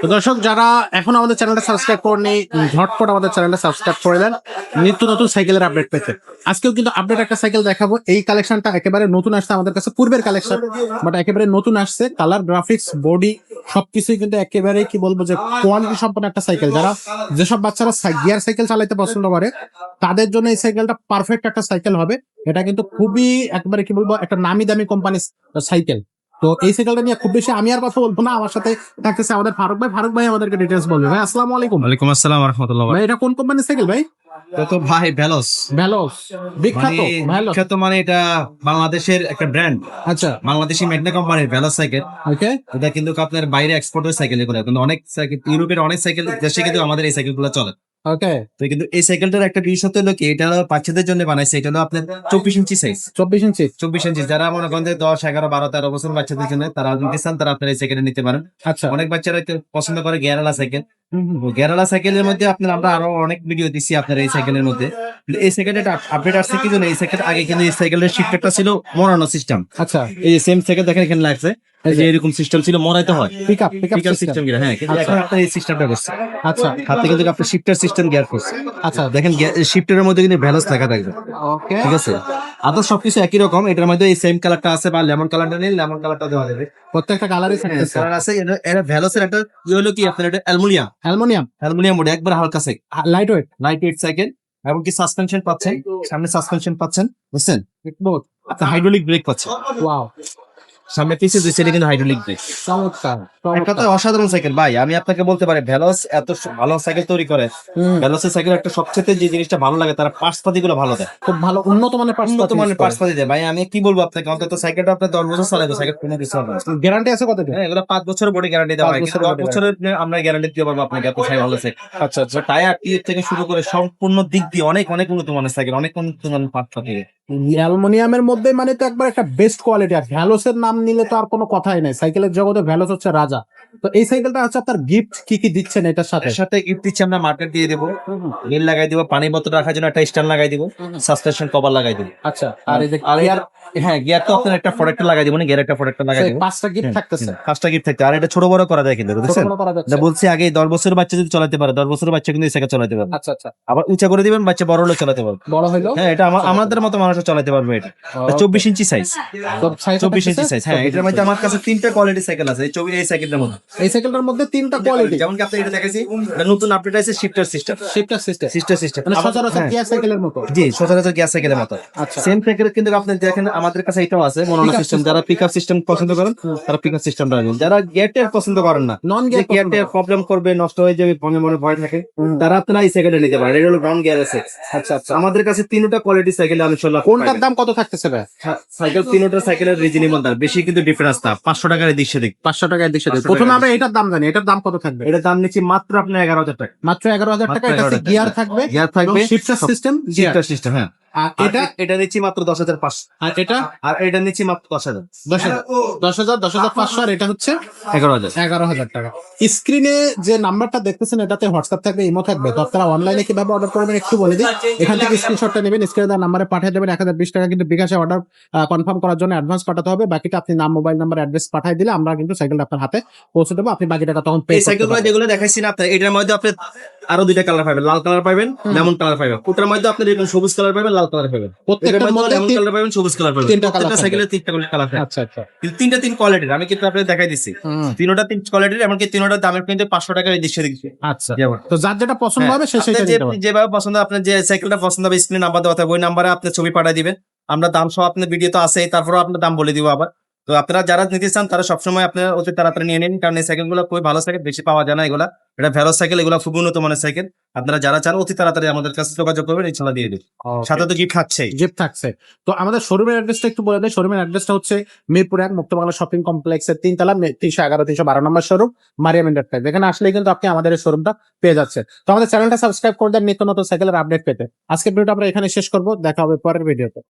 তো দর্শক যারা এখন আমাদের চ্যানেলটা সাবস্ক্রাইব করেনি, ঝটপট আমাদের চ্যানেলটা সাবস্ক্রাইব করে দেন নিত্য নতুন সাইকেলের আপডেট পেতে। আজকেও কিন্তু আপডেট একটা সাইকেল দেখাবো। এই কালেকশনটা একেবারে নতুন আসছে আমাদের কাছে, পূর্বের কালেকশন বাট একেবারে নতুন আসছে। কালার, গ্রাফিক্স, বডি সবকিছুই কিন্তু একেবারে কি বলবো যে কোয়ালিটি সম্পন্ন একটা সাইকেল। যারা যেসব বাচ্চারা গিয়ার সাইকেল চালাইতে পছন্দ করে তাদের জন্য এই সাইকেলটা পারফেক্ট একটা সাইকেল হবে। এটা কিন্তু খুবই একেবারে কি বলবো একটা নামি দামি কোম্পানির সাইকেল। তো এই সাইকেলটা নিয়ে খুব বেশি আমি আর কথা বলবো না, আমার সাথে থাকতেছে আমাদের ফারুক ভাই। ফারুক ভাই আমাদেরকে ডিটেলস বলবে। ভাই আসসালামু আলাইকুম। ওয়ালাইকুম আসসালাম রাহমাতুল্লাহ। ভাই এটা কোন কোম্পানির সাইকেল ভাই? এটা তো ভাই ভেলোস। ভেলোস বিখ্যাত। ভেলোস বিখ্যাত মানে এটা বাংলাদেশের একটা ব্র্যান্ড। আচ্ছা, বাংলাদেশি ম্যাগনা কোম্পানির ভেলোস সাইকেল। ওকে। এটা কিন্তু আপনার বাইরে এক্সপোর্টের সাইকেল এগুলো, কিন্তু অনেক সাইকেল ইউরোপের অনেক সাইকেল দেশে কিন্তু আমাদের এই সাইকেল গুলো চলে। ওকে, তো কিন্তু এই সাইকেলটার একটা বিশেষত্ব হলো কি, এটা হলো বাচ্চাদের জন্য বানাইছে। এটা হলো আপনার 24 ইঞ্চি সাইজ। 24 ইঞ্চি। 24 ইঞ্চি যারা মনে করেন যে 10, 11, 12, 13 বছর বাচ্চাদের জন্য তারা নিতে চান, তারা আপনার এই সাইকেলটা নিতে পারেন। আচ্ছা, অনেক বাচ্চারা পছন্দ করে গিয়ারওয়ালা সাইকেল। গেরালা সাইকেলের মধ্যে আপনার আমরা আরো অনেক ভিডিও দিচ্ছি আপনার এই সাইকেলের মধ্যে। এই সাইকেলটা আপডেট আসছে কি জন্য, এই সাইকেল আগে কিন্তু এই সাইকেলের শিফটারটা ছিল মোড়ানো সিস্টেম। আচ্ছা, এই সেম সাইকেল দেখেন এখানে লাগছে, এই যে এরকম সিস্টেম ছিল, মোড়াইতে হয় পিকআপ সিস্টেম গিয়ার। হ্যাঁ, কিন্তু এখন আপনার এই সিস্টেমটা করছে। আচ্ছা, হাতে কিন্তু আপনার শিফটার সিস্টেম গিয়ার করছে। আচ্ছা, দেখেন শিফটারের মধ্যে কিন্তু ভ্যালোস লেখা থাকবে। ওকে, ঠিক আছে, আদার সবকিছু একই রকম। এটার মধ্যে এই সেম কালারটা আছে, বা লেমন কালারটা নিলে লেমন কালারটা দেওয়া যাবে। প্রত্যেকটা কালারই থাকতেছে। কালার আছে। এটা ভ্যালোসের একটা হলো কি আপনার, এটা অ্যালুমিনিয়াম অ্যালুমিনিয়াম বডি, একবার হালকা cycle, light weight. Light weight cycle. এবং কি সাসপেনশন পাচ্ছেন, সামনে সাসপেনশন পাচ্ছেন, বুঝছেন? বহুত আপনি হাইড্রোলিক ব্রেক পাচ্ছেন, ওয়াও, সামনে পিছে দুই সাইডে কিন্তু হাইড্রোলিক ব্রেক। চমৎকার এক কথায় অসাধারণ সাইকেল ভাই। আমি আপনাকে বলতে পারি ভেলোস এত ভালো সাইকেল তৈরি করে। ভেলোসের সাইকেল একটা সবচেয়ে যে জিনিসটা ভালো লাগে, তারা পার্টসপাতি গুলো ভালো দেয়, খুব ভালো উন্নত মানের উন্নত মানের পার্টসপাতি দেয় ভাই। আমি কি বলবো আপনাকে, অন্তত সাইকেলটা আপনার 10 বছর চালাবে, সাইকেল কোনো কিছু হবে না। গ্যারান্টি আছে কতটা? হ্যাঁ, এগুলো 5 বছরের বডি গ্যারান্টি দেওয়া হয়, 5 কিন্তু 10 বছরের আমরা গ্যারান্টি দিতে পারবো আপনাকে, এত সাইকেল ভালো সাইকেল। আচ্ছা, আচ্ছা। টায়ার টিউব থেকে শুরু করে সম্পূর্ণ দিক দিয়ে অনেক অনেক উন্নত মানের সাইকেল, অনেক উন্নত মানের পার্টসপাতি। অ্যালুমিনিয়ামের মধ্যে মানে তো একবার একটা বেস্ট কোয়ালিটি। আর ভ্যালোসের নাম নিলে তো আর কোনো কথাই নাই, সাইকেলের জগতে ভ্যালোস হচ্ছে রাজা। তো এই সাইকেলটা হচ্ছে আপনার গিফট কি কি দিচ্ছেন এটার সাথে? এর সাথে গিফট দিচ্ছি আমরা, মার্কেট দিয়ে দেবো, গ্রিল লাগাই দিব, পানি বোতল রাখার জন্য একটা স্ট্যান্ড লাগাই দিব, সাসপেনশন কভার লাগাই দিব। আচ্ছা, আর এই যে গিয়ার, হ্যাঁ গিয়ার তো আপনার একটা প্রোডাক্ট লাগাই দিব, না গিয়ার একটা প্রোডাক্ট লাগাই দিব। 5টা গিফট থাকতেছে। 5টা গিফট থাকতে, আর এটা ছোট বড় করা যায় কিন্তু, বুঝছেন? ছোট করা যাচ্ছে। এটা বলছি আগে 10 বছরের বাচ্চা যদি চালাতে পারে, 10 বছরের বাচ্চা কিন্তু এই সাইকেল চালাতে পারবে। আচ্ছা, আচ্ছা। আবার উঁচা করে দিবেন, বাচ্চা বড় হলে চালাতে পারবে। বড় হইলো হ্যাঁ, এটা আমাদের মতো মানুষও চালাতে পারবে। এটা 24 ইঞ্চি সাইজ, 24 ইঞ্চি সাইজ। হ্যাঁ, এটার মধ্যে আমার কাছে 3টা কোয়ালিটি সাইকেল আছে এই সাইকেলটার মধ্যে। এই সাইকেলটার মধ্যে 3টা কোয়ালিটি, যেমন কি আপনি এটা দেখাইছি, এটা নতুন আপডেট আছে শিফটার সিস্টেম। শিফটার সিস্টেম মানে সচরাচর গিয়ার সাইকেলের মতো। জি, সচরাচর গ্যাস সাইকেলের মতো। আচ্ছা, সেম সাইকেল কিন্তু আপনি দেখেন আমাদের কাছে এটাও আছে, মনোনো সিস্টেম। যারা পিকআপ সিস্টেম পছন্দ করেন তারা পিকআপ সিস্টেমটা নেবেন। যারা গিয়ারটার পছন্দ করেন না, নন যে গিয়ার গিয়ারটার প্রবলেম করবে, নষ্ট হয়ে যাবে, মনে মনে ভয় থাকে, তারা আপনারা এই সাইকেলটা নিতে পারেন। এটা হলো নন গিয়ার আছে। আচ্ছা, আচ্ছা। আমাদের কাছে 3টা কোয়ালিটি সাইকেল ইনশাআল্লাহ। কোনটার দাম কত থাকতেছে ভাই? সাইকেল 3টা সাইকেলের রিজনেবল দাম, বেশি কিন্তু ডিফারেন্স না, 500 টাকার দিক সেদিক। 500 টাকায় দিচ্ছে। 500 প্রথমে টাকা আমরা এটার দাম জানি, এটার দাম কত থাকবে? এটার দাম নিচ্ছি মাত্র আপনার 11,000 টাকা। মাত্র 11,000 টাকা। মাত্র এটা 11,000 গিয়ার টাকা। থাকবে, গিয়ার থাকবে, শিফটার সিস্টেম, শিফটার সিস্টেম। হ্যাঁ, আর এটা নিচ্ছি মাত্র 10,500। আর এটা আর এটা নিচ্ছি মাত্র 10,000। 10,500। আর এটা হচ্ছে 11,000। 11,000 টাকা। স্ক্রিনে যে নাম্বারটা দেখতেছেন এটাতে হোয়াটসঅ্যাপ থাকবে, ইমো থাকবে। তো আপনারা অনলাইনে কিভাবে অর্ডার করবেন একটু বলে দিই। এখান থেকে স্ক্রিনশটটা নেবেন, স্ক্রিনে দেওয়া নাম্বারে পাঠিয়ে দেবেন। 1020 টাকা কিন্তু বিকাশে অর্ডার কনফার্ম করার জন্য অ্যাডভান্স পাঠাতে হবে। বাকিটা আপনি নাম, মোবাইল নাম্বার, অ্যাড্রেস পাঠিয়ে দিলে আমরা কিন্তু সাইকেলটা আপনার হাতে পৌঁছে দেবো। আপনি বাকি টাকা তখন পে এই করতে সাইকেলগুলো পারবেন। যেগুলো দেখাইছি না আপনার, এটার মধ্যে আপনি আরো 2টা কালার পাবেন, লাল কালার পাবেন, লেমন কালার পাবেন। ওটার মধ্যে আপনি এরকম সবুজ কালার পাবেন, লাল কালার পাবেন। প্রত্যেকটার মধ্যে লেমন কালার পাবেন, সবুজ কালার পাবেন। 3টা কালার প্রত্যেকটা সাইকেলের 3টা কালার থাকে। আচ্ছা, আচ্ছা। কিন্তু 3 কোয়ালিটির আমি কিন্তু আপনাদের দেখাই দিচ্ছি। 3টা কোয়ালিটির, এমনকি 3টার দামের কিন্তু 500 টাকা এই দৃশ্য দিচ্ছি। আচ্ছা, তো যার যেটা পছন্দ হবে সে সেটা আপনার নিতে পারবে। যেভাবে পছন্দ, আপনার যে সাইকেলটা পছন্দ হবে, স্ক্রিনে নাম্বার দেওয়া থাকবে, ওই নাম্বারে আপনি ছবি পাঠিয়ে দিবেন। আমরা দাম সহ আপনার ভিডিও তো আছেই, তারপরে আপনার দাম বলে দিব আবার। তো আপনারা যারা নিতে চান তারা সবসময় আপনারা অতি তাড়াতাড়ি নিয়ে নিন, কারণ এই সাইকেলগুলো খুবই ভালো সাইকেল, বেশি পাওয়া যায় না এগুলা। এটা ভেলোস সাইকেল, এগুলো খুব উন্নত মানের সাইকেল। আপনারা যারা চান অতি তাড়াতাড়ি আমাদের কাছে যোগাযোগ করবেন, ইনশাআল্লাহ দিয়ে দিই। সাথে তো গিফট থাকছেই। জিপ থাকছে। তো আমাদের শোরুমের অ্যাড্রেসটা একটু বলে দেয়। শোরুমের অ্যাড্রেসটা হচ্ছে মিরপুর 1 মুক্ত বাংলা শপিং কমপ্লেক্সের 3 তলা 311 312 নম্বর শোরুম, মারিয়াম এন্টারপ্রাইজ। এখানে আসলে কিন্তু আপনি আমাদের এই শোরুমটা পেয়ে যাচ্ছেন। তো আমাদের চ্যানেলটা সাবস্ক্রাইব করে দেন নিত্য নতুন সাইকেলের আপডেট পেতে। আজকের ভিডিওটা আমরা এখানে শেষ করব, দেখা হবে পরের ভিডিওতে।